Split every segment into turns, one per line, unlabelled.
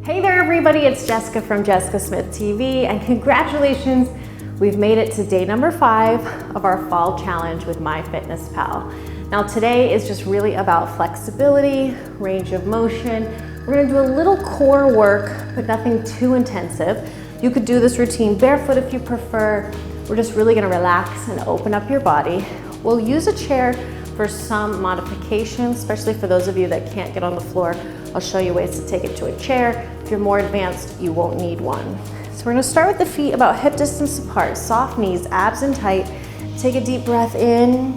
Hey there everybody, it's Jessica from Jessica Smith TV, and congratulations, we've made it to day number 5 of our fall challenge with MyFitnessPal. Now today is just really about flexibility, range of motion. We're gonna do a little core work, but nothing too intensive. You could do this routine barefoot if you prefer. We're just really gonna relax and open up your body. We'll use a chair for some modifications, especially for those of you that can't get on the floor. I'll show you ways to take it to a chair. If you're more advanced, you won't need one. So we're gonna start with the feet about hip distance apart, soft knees, abs in tight. Take a deep breath in,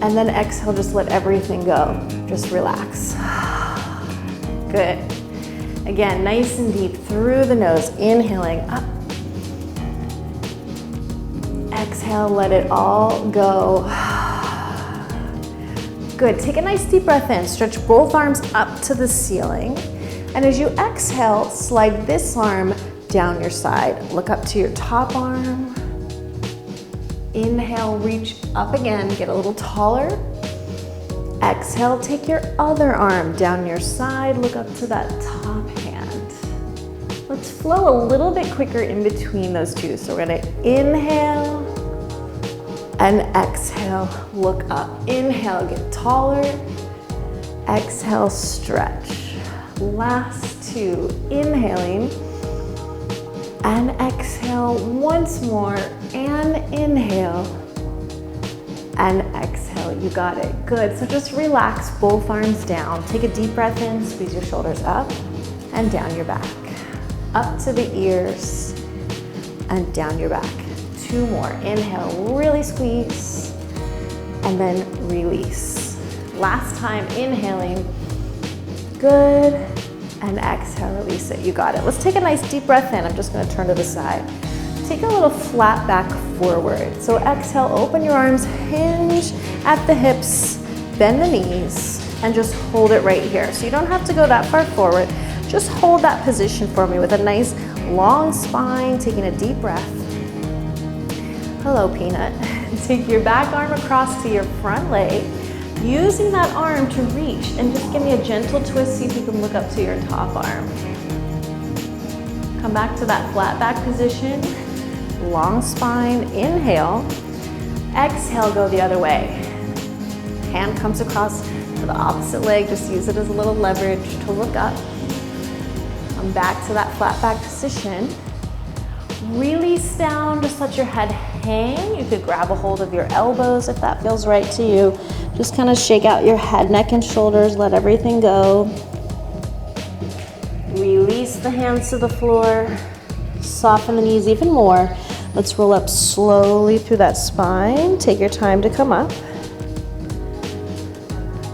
and then exhale, just let everything go. Just relax. Good. Again, nice and deep through the nose, inhaling up. Exhale, let it all go. Good, take a nice deep breath in. Stretch both arms up to the ceiling. And as you exhale, slide this arm down your side. Look up to your top arm. Inhale, reach up again, get a little taller. Exhale, take your other arm down your side. Look up to that top hand. Let's flow a little bit quicker in between those two. So we're gonna inhale, and exhale, look up. Inhale, get taller. Exhale, stretch. Last two, inhaling. And exhale once more, and inhale. And exhale, you got it. Good, so just relax both arms down. Take a deep breath in, squeeze your shoulders up and down your back. Up to the ears and down your back. Two more. Inhale, really squeeze, and then release. Last time, inhaling. Good, and exhale, release it. You got it. Let's take a nice deep breath in. I'm just gonna turn to the side. Take a little flat back forward. So exhale, open your arms, hinge at the hips, bend the knees, and just hold it right here. So you don't have to go that far forward. Just hold that position for me with a nice long spine, taking a deep breath. Hello, Peanut. Take your back arm across to your front leg, using that arm to reach, and just give me a gentle twist, see if you can look up to your top arm. Come back to that flat back position, long spine, inhale. Exhale, go the other way. Hand comes across to the opposite leg, just use it as a little leverage to look up. Come back to that flat back position. Release down, just let your head hang. You could grab a hold of your elbows if that feels right to you. Just kind of shake out your head, neck, and shoulders, let everything go. Release the hands to the floor. Soften the knees even more. Let's roll up slowly through that spine. Take your time to come up.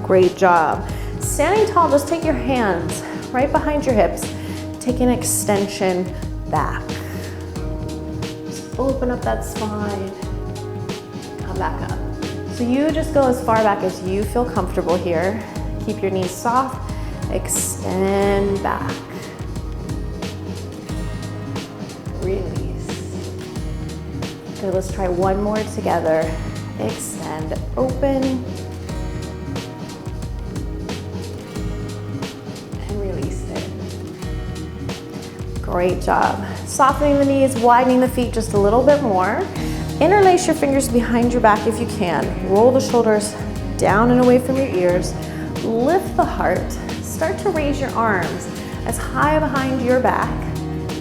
Great job. Standing tall, just take your hands right behind your hips. Take an extension back. Open up that spine, come back up. So you just go as far back as you feel comfortable here. Keep your knees soft, extend back. Release. Good, let's try one more together. Extend, open, and release it. Great job. Softening the knees, widening the feet just a little bit more. Interlace your fingers behind your back if you can. Roll the shoulders down and away from your ears. Lift the heart. Start to raise your arms as high behind your back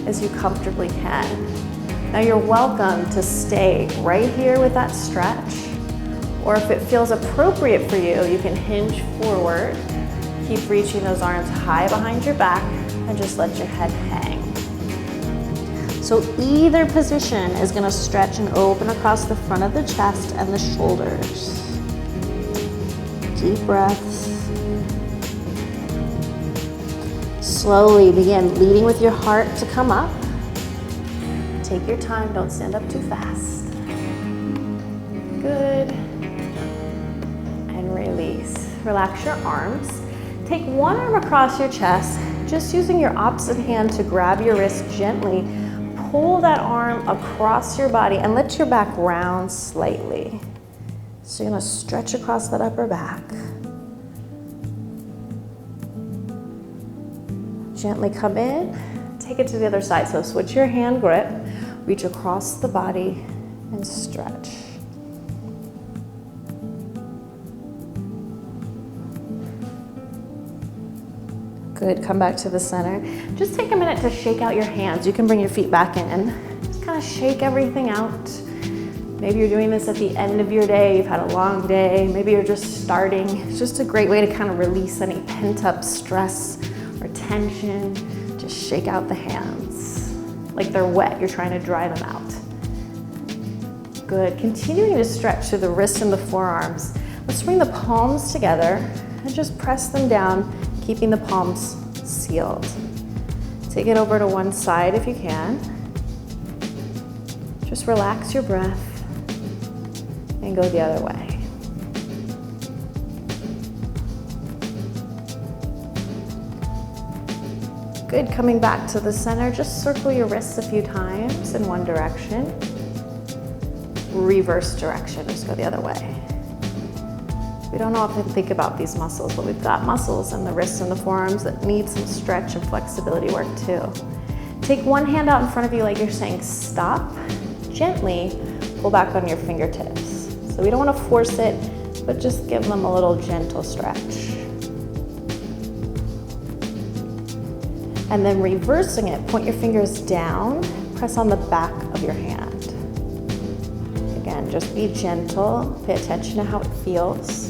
as you comfortably can. Now you're welcome to stay right here with that stretch, or if it feels appropriate for you, you can hinge forward. Keep reaching those arms high behind your back and just let your head hang. So either position is going to stretch and open across the front of the chest and the shoulders. Deep breaths. Slowly begin leading with your heart to come up. Take your time, don't stand up too fast. Good. And release. Relax your arms. Take one arm across your chest, just using your opposite hand to grab your wrist gently. Pull that arm across your body and let your back round slightly. So you're gonna stretch across that upper back. Gently come in, take it to the other side. So switch your hand grip, reach across the body and stretch. Good, come back to the center. Just take a minute to shake out your hands. You can bring your feet back in. Just kind of shake everything out. Maybe you're doing this at the end of your day. You've had a long day. Maybe you're just starting. It's just a great way to kind of release any pent-up stress or tension. Just shake out the hands. Like they're wet, you're trying to dry them out. Good, continuing to stretch through the wrists and the forearms. Let's bring the palms together and just press them down, keeping the palms sealed. Take it over to one side if you can. Just relax your breath and go the other way. Good, coming back to the center, just circle your wrists a few times in one direction. Reverse direction, just go the other way. We don't often think about these muscles, but we've got muscles in the wrists and the forearms that need some stretch and flexibility work too. Take one hand out in front of you like you're saying stop. Gently pull back on your fingertips. So we don't want to force it, but just give them a little gentle stretch. And then reversing it, point your fingers down, press on the back of your hand. Again, just be gentle, pay attention to how it feels.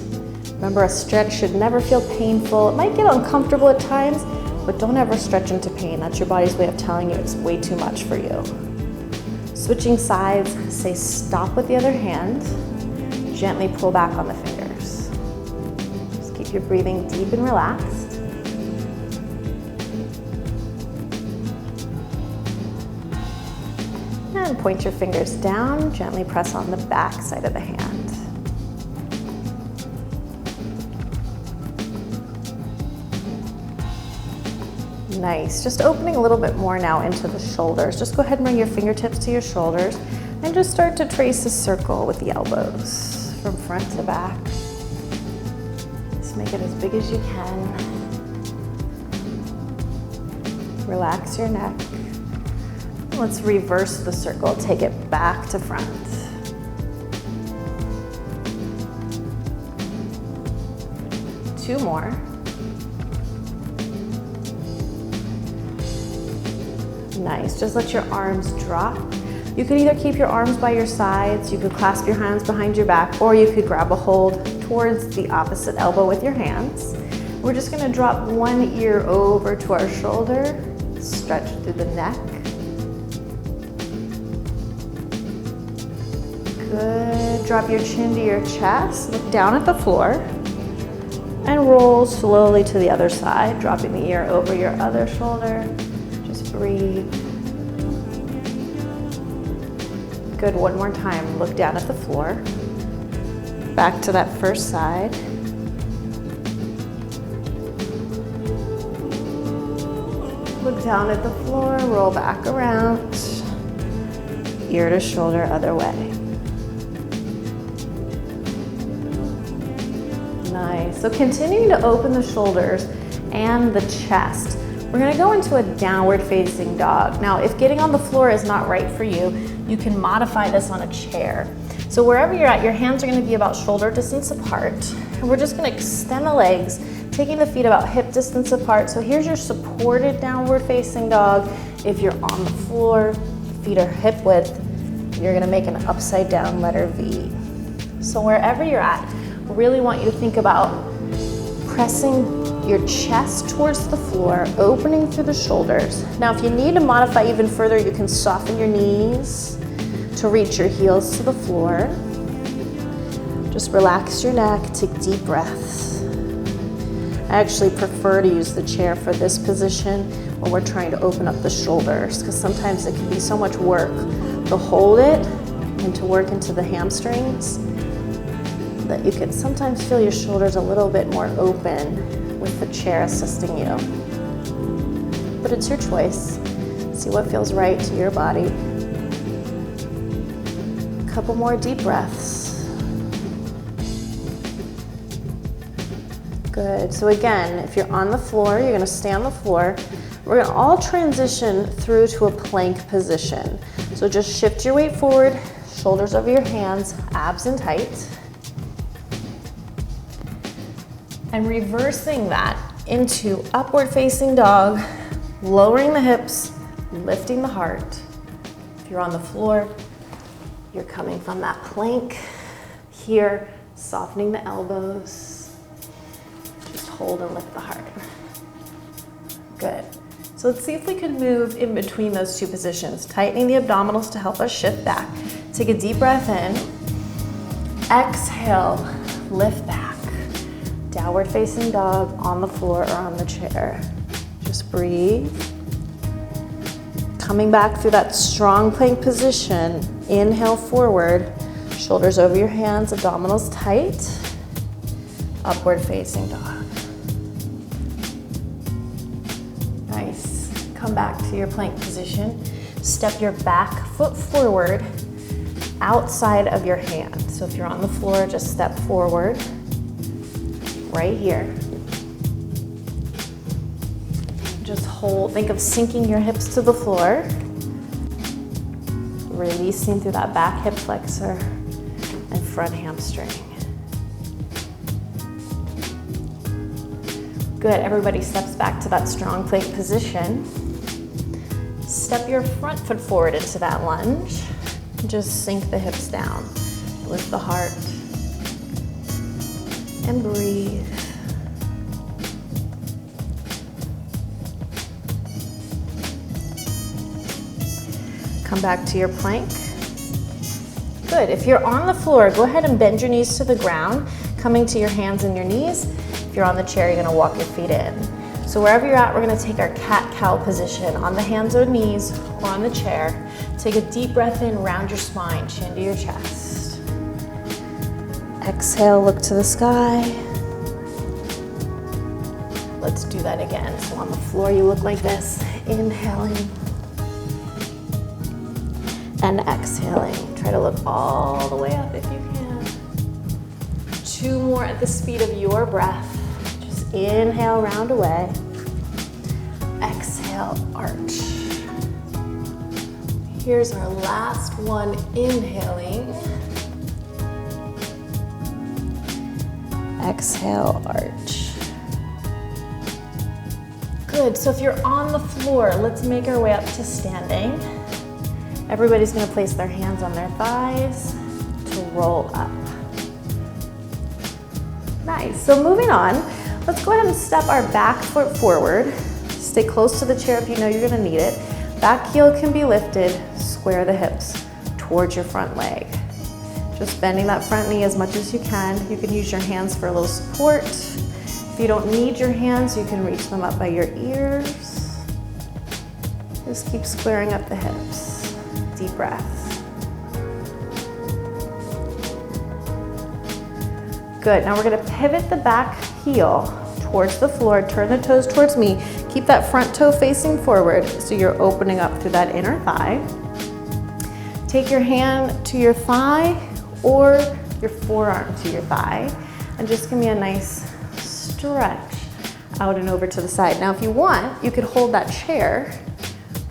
Remember, a stretch should never feel painful. It might get uncomfortable at times, but don't ever stretch into pain. That's your body's way of telling you it's way too much for you. Switching sides, say stop with the other hand. Gently pull back on the fingers. Just keep your breathing deep and relaxed. And point your fingers down, gently press on the back side of the hand. Nice, just opening a little bit more now into the shoulders. Just go ahead and bring your fingertips to your shoulders and just start to trace a circle with the elbows from front to back. Just make it as big as you can. Relax your neck. Let's reverse the circle, take it back to front. Two more. Nice, just let your arms drop. You could either keep your arms by your sides, you could clasp your hands behind your back, or you could grab a hold towards the opposite elbow with your hands. We're just gonna drop one ear over to our shoulder, stretch through the neck. Good, drop your chin to your chest, look down at the floor, and roll slowly to the other side, dropping the ear over your other shoulder. Just breathe. Good, one more time, look down at the floor. Back to that first side. Look down at the floor, roll back around. Ear to shoulder, other way. Nice, so continuing to open the shoulders and the chest. We're gonna go into a downward facing dog. Now, if getting on the floor is not right for you, you can modify this on a chair. So wherever you're at, your hands are gonna be about shoulder distance apart. And we're just gonna extend the legs, taking the feet about hip distance apart. So here's your supported downward facing dog. If you're on the floor, feet are hip width, you're gonna make an upside down letter V. So wherever you're at, I really want you to think about pressing your chest towards the floor, opening through the shoulders. Now, if you need to modify even further, you can soften your knees to reach your heels to the floor. Just relax your neck, take deep breaths. I actually prefer to use the chair for this position when we're trying to open up the shoulders, because sometimes it can be so much work to hold it and to work into the hamstrings that you can sometimes feel your shoulders a little bit more open with the chair assisting you. But it's your choice. See what feels right to your body. A couple more deep breaths. Good, so again, if you're on the floor, you're gonna stay on the floor. We're gonna all transition through to a plank position. So just shift your weight forward, shoulders over your hands, abs in tight. And reversing that into upward facing dog, lowering the hips, lifting the heart. If you're on the floor, you're coming from that plank here, softening the elbows. Just hold and lift the heart. Good. So let's see if we can move in between those two positions, tightening the abdominals to help us shift back. Take a deep breath in. Exhale, lift back. Downward facing dog on the floor or on the chair. Just breathe. Coming back through that strong plank position. Inhale forward, shoulders over your hands, abdominals tight. Upward facing dog. Nice. Come back to your plank position. Step your back foot forward outside of your hand. So if you're on the floor, just step forward right here. Just hold, think of sinking your hips to the floor. Releasing through that back hip flexor and front hamstring. Good, everybody steps back to that strong plank position. Step your front foot forward into that lunge. Just sink the hips down. Lift the heart. And breathe. Come back to your plank. Good, if you're on the floor, go ahead and bend your knees to the ground, coming to your hands and your knees. If you're on the chair, you're gonna walk your feet in. So wherever you're at, we're gonna take our cat-cow position on the hands or knees or on the chair. Take a deep breath in, round your spine, chin to your chest. Exhale, look to the sky. Let's do that again. So on the floor, you look like this, inhaling and exhaling. Try to look all the way up if you can. 2 more at the speed of your breath. Just inhale, round away. Exhale, arch. Here's our last one, inhaling. Exhale, arch. Good, so if you're on the floor, let's make our way up to standing. Everybody's gonna place their hands on their thighs to roll up. Nice, so moving on, let's go ahead and step our back foot forward. Stay close to the chair if you know you're gonna need it. Back heel can be lifted, square the hips towards your front leg. Just bending that front knee as much as you can. You can use your hands for a little support. If you don't need your hands, you can reach them up by your ears. Just keep squaring up the hips. Deep breath. Good, now we're gonna pivot the back heel towards the floor, turn the toes towards me. Keep that front toe facing forward so you're opening up through that inner thigh. Take your hand to your thigh or your forearm to your thigh and just give me a nice stretch out and over to the side. Now if you want, you could hold that chair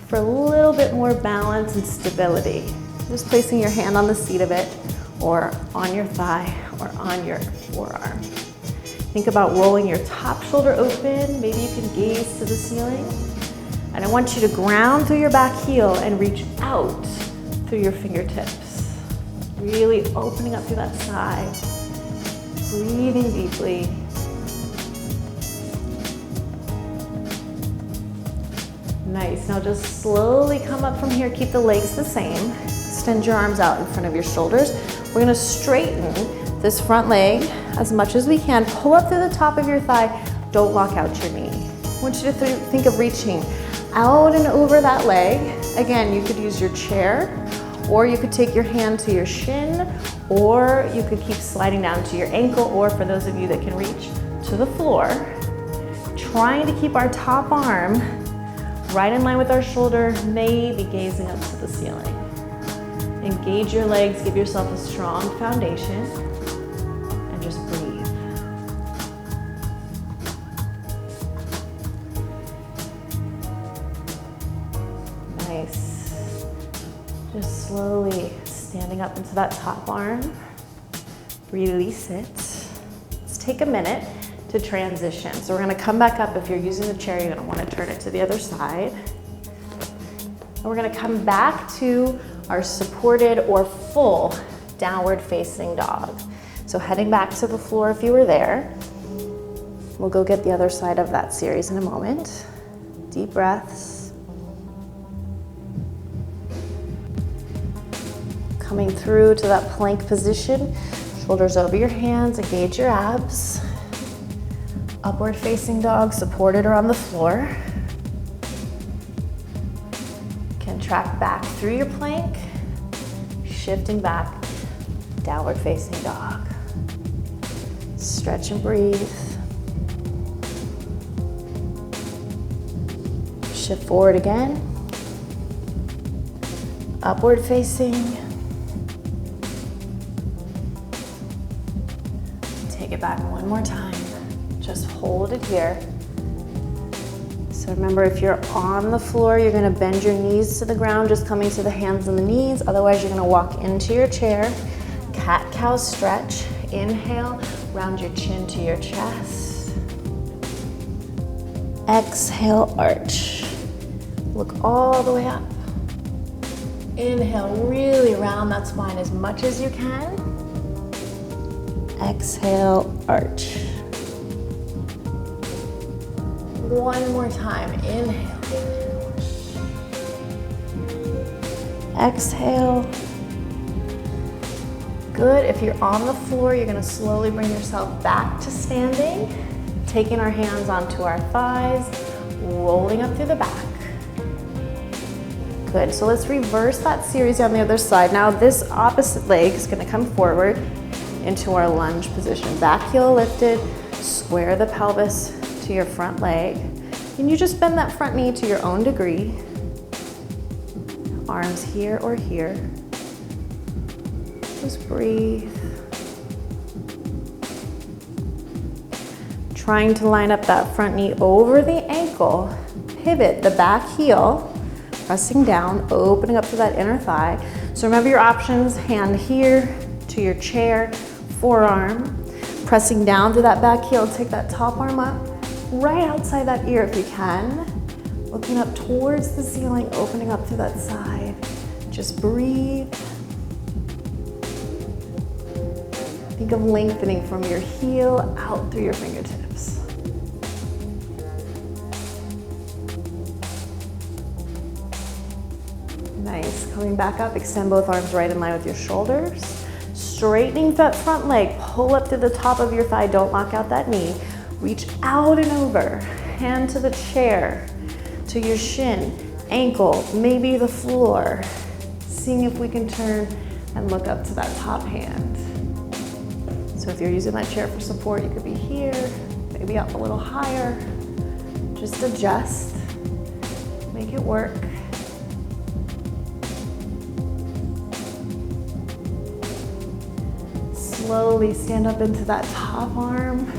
for a little bit more balance and stability. Just placing your hand on the seat of it or on your thigh or on your forearm. Think about rolling your top shoulder open. Maybe you can gaze to the ceiling. And I want you to ground through your back heel and reach out through your fingertips. Really opening up through that side. Breathing deeply. Nice, now just slowly come up from here. Keep the legs the same. Extend your arms out in front of your shoulders. We're gonna straighten this front leg as much as we can. Pull up through the top of your thigh. Don't lock out your knee. I want you to think of reaching out and over that leg. Again, you could use your chair, or you could take your hand to your shin, or you could keep sliding down to your ankle, or for those of you that can reach, to the floor. Trying to keep our top arm right in line with our shoulder, maybe gazing up to the ceiling. Engage your legs, give yourself a strong foundation, and just breathe. Just slowly standing up into that top arm. Release it. Let's take a minute to transition. So we're gonna come back up. If you're using the chair, you're gonna wanna turn it to the other side. And we're gonna come back to our supported or full downward facing dog. So heading back to the floor if you were there. We'll go get the other side of that series in a moment. Deep breaths. Coming through to that plank position. Shoulders over your hands, engage your abs. Upward facing dog, supported or on the floor. Can track back through your plank, shifting back, downward facing dog. Stretch and breathe. Shift forward again. Upward facing. Take it back one more time. Just hold it here. So remember, if you're on the floor, you're gonna bend your knees to the ground, just coming to the hands and the knees. Otherwise, you're gonna walk into your chair. Cat-cow stretch. Inhale, round your chin to your chest. Exhale, arch. Look all the way up. Inhale, really round that spine as much as you can. Exhale, arch. One more time, inhale. Exhale. Good, if you're on the floor, you're gonna slowly bring yourself back to standing, taking our hands onto our thighs, rolling up through the back. Good, so let's reverse that series on the other side. Now this opposite leg is gonna come forward into our lunge position. Back heel lifted, square the pelvis to your front leg. And you just bend that front knee to your own degree. Arms here or here. Just breathe. Trying to line up that front knee over the ankle. Pivot the back heel, pressing down, opening up to that inner thigh. So remember your options, hand here to your chair, forearm, pressing down to that back heel, take that top arm up, right outside that ear if you can. Looking up towards the ceiling, opening up through that side. Just breathe. Think of lengthening from your heel out through your fingertips. Nice, coming back up, extend both arms right in line with your shoulders. Straightening that front leg, pull up to the top of your thigh, don't lock out that knee. Reach out and over, hand to the chair, to your shin, ankle, maybe the floor. Seeing if we can turn and look up to that top hand. So if you're using that chair for support, you could be here, maybe up a little higher. Just adjust, make it work. Slowly stand up into that top arm.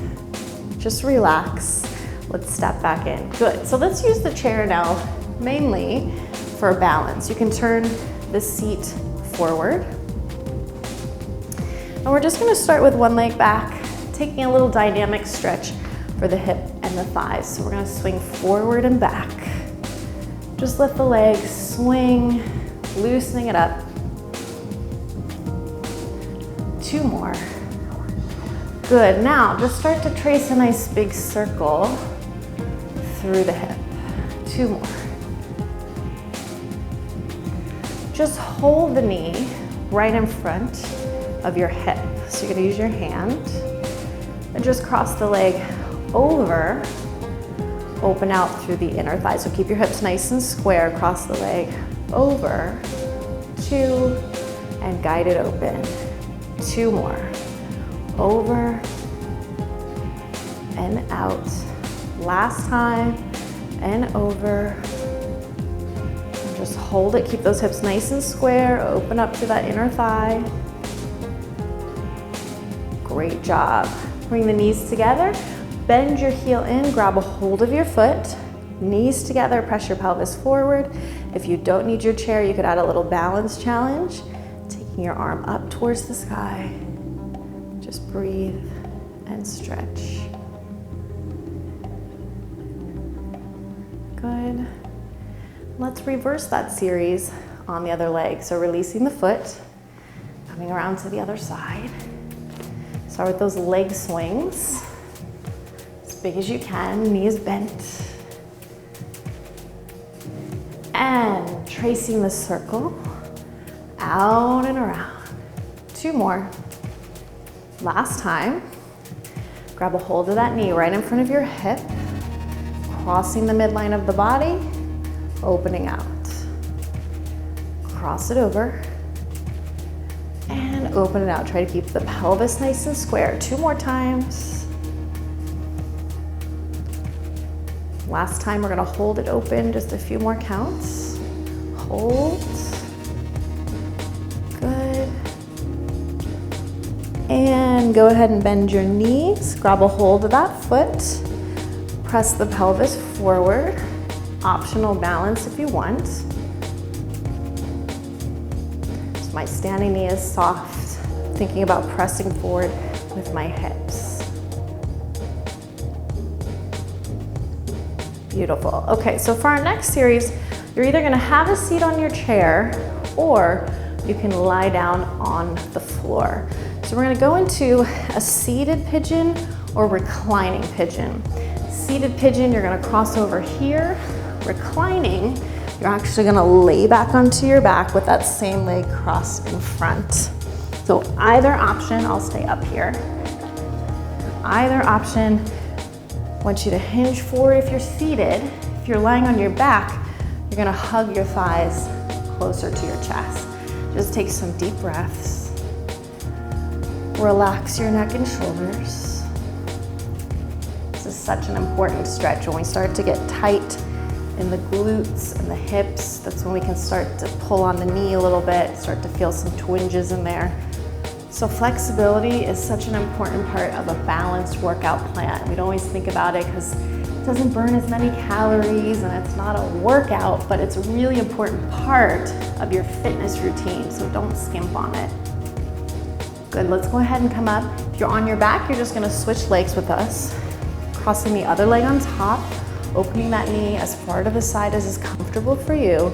Just relax. Let's step back in. Good, so let's use the chair now, mainly for balance. You can turn the seat forward. And we're just gonna start with one leg back, taking a little dynamic stretch for the hip and the thighs. So we're gonna swing forward and back. Just let the legs swing, loosening it up. 2 more. Good, now just start to trace a nice big circle through the hip. 2 more. Just hold the knee right in front of your hip. So you're gonna use your hand and just cross the leg over, open out through the inner thigh. So keep your hips nice and square, cross the leg over, 2, and guide it open. 2 more. Over and out. Last time, and over. And just hold it, keep those hips nice and square, open up to that inner thigh. Great job. Bring the knees together, bend your heel in, grab a hold of your foot, knees together, press your pelvis forward, If you don't need your chair, you could add a little balance challenge, taking your arm up towards the sky. Just breathe and stretch. Good. Let's reverse that series on the other leg. So releasing the foot, coming around to the other side. Start with those leg swings. As big as you can, knees bent. And tracing the circle, out and around. 2 more. Last time. Grab a hold of that knee right in front of your hip, crossing the midline of the body, opening out. Cross it over, and open it out. Try to keep the pelvis nice and square. 2 more times. Last time, we're gonna hold it open, just a few more counts. Hold. Good. And go ahead and bend your knees. Grab a hold of that foot. Press the pelvis forward. Optional balance if you want. So my standing knee is soft. Thinking about pressing forward with my hips. Beautiful. Okay, so for our next series, you're either gonna have a seat on your chair or you can lie down on the floor. So we're gonna go into a seated pigeon or reclining pigeon. Seated pigeon, you're gonna cross over here. Reclining, you're actually gonna lay back onto your back with that same leg crossed in front. So either option, I'll stay up here. Either option, I want you to hinge forward if you're seated. If you're lying on your back, you're gonna hug your thighs closer to your chest. Just take some deep breaths. Relax your neck and shoulders. This is such an important stretch. When we start to get tight in the glutes and the hips, that's when we can start to pull on the knee a little bit, start to feel some twinges in there. So flexibility is such an important part of a balanced workout plan. We don't always think about it because it doesn't burn as many calories and it's not a workout, but it's a really important part of your fitness routine, so don't skimp on it. Good, let's go ahead and come up. If you're on your back, you're just gonna switch legs with us. Crossing the other leg on top, opening that knee as far to the side as is comfortable for you,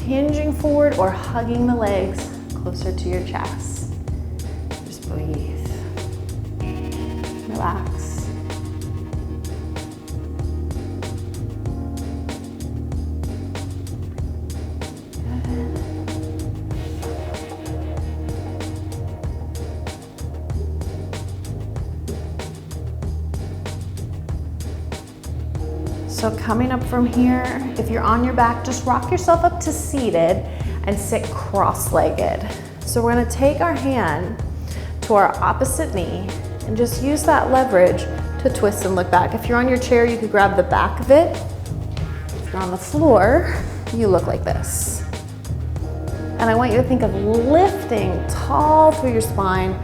hinging forward or hugging the legs closer to your chest. Just breathe, relax. So coming up from here, if you're on your back, just rock yourself up to seated and sit cross-legged. So we're gonna take our hand to our opposite knee and just use that leverage to twist and look back. If you're on your chair, you could grab the back of it. If you're on the floor, you look like this. And I want you to think of lifting tall through your spine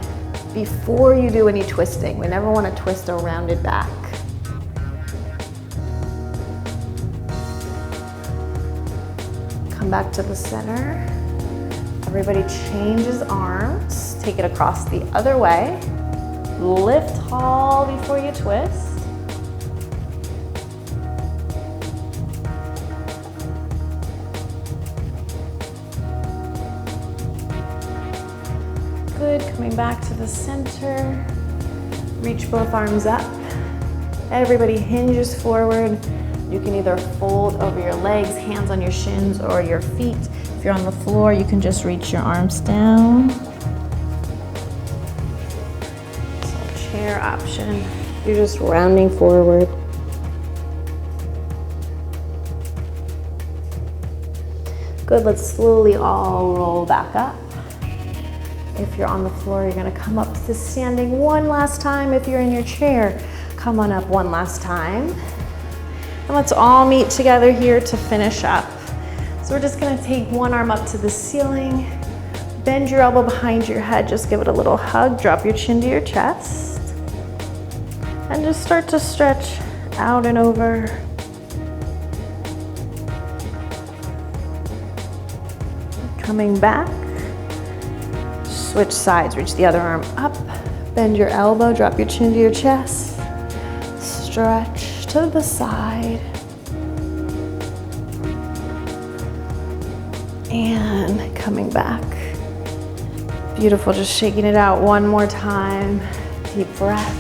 before you do any twisting. We never wanna twist a rounded back. Come back to the center. Everybody changes arms. Take it across the other way. Lift tall before you twist. Good, coming back to the center. Reach both arms up. Everybody hinges forward. You can either fold over your legs, hands on your shins or your feet. If you're on the floor, you can just reach your arms down. So chair option, you're just rounding forward. Good, let's slowly all roll back up. If you're on the floor, you're gonna come up to standing one last time. If you're in your chair, come on up one last time. And let's all meet together here to finish up. So we're just gonna take one arm up to the ceiling, bend your elbow behind your head, just give it a little hug, drop your chin to your chest, and just start to stretch out and over. Coming back, switch sides, reach the other arm up, bend your elbow, drop your chin to your chest, stretch to the side, and coming back. Beautiful, just shaking it out one more time. Deep breath.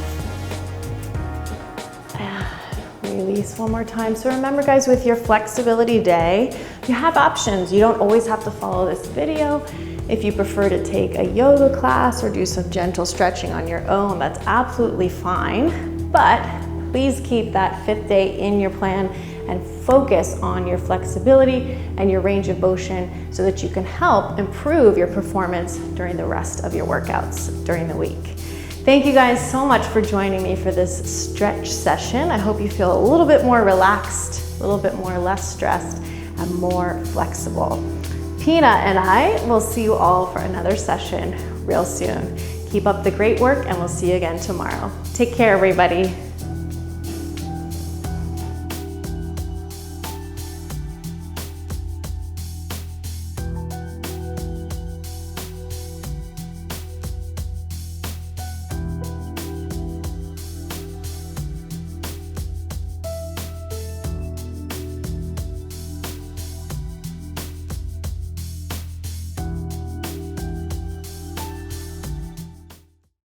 Release one more time. So remember guys, with your flexibility day, you have options. You don't always have to follow this video. If you prefer to take a yoga class or do some gentle stretching on your own, that's absolutely fine. But please keep that 5th day in your plan and focus on your flexibility and your range of motion so that you can help improve your performance during the rest of your workouts during the week. Thank you guys so much for joining me for this stretch session. I hope you feel a little bit more relaxed, a little bit more less stressed, and more flexible. Pina and I will see you all for another session real soon. Keep up the great work and we'll see you again tomorrow. Take care, everybody.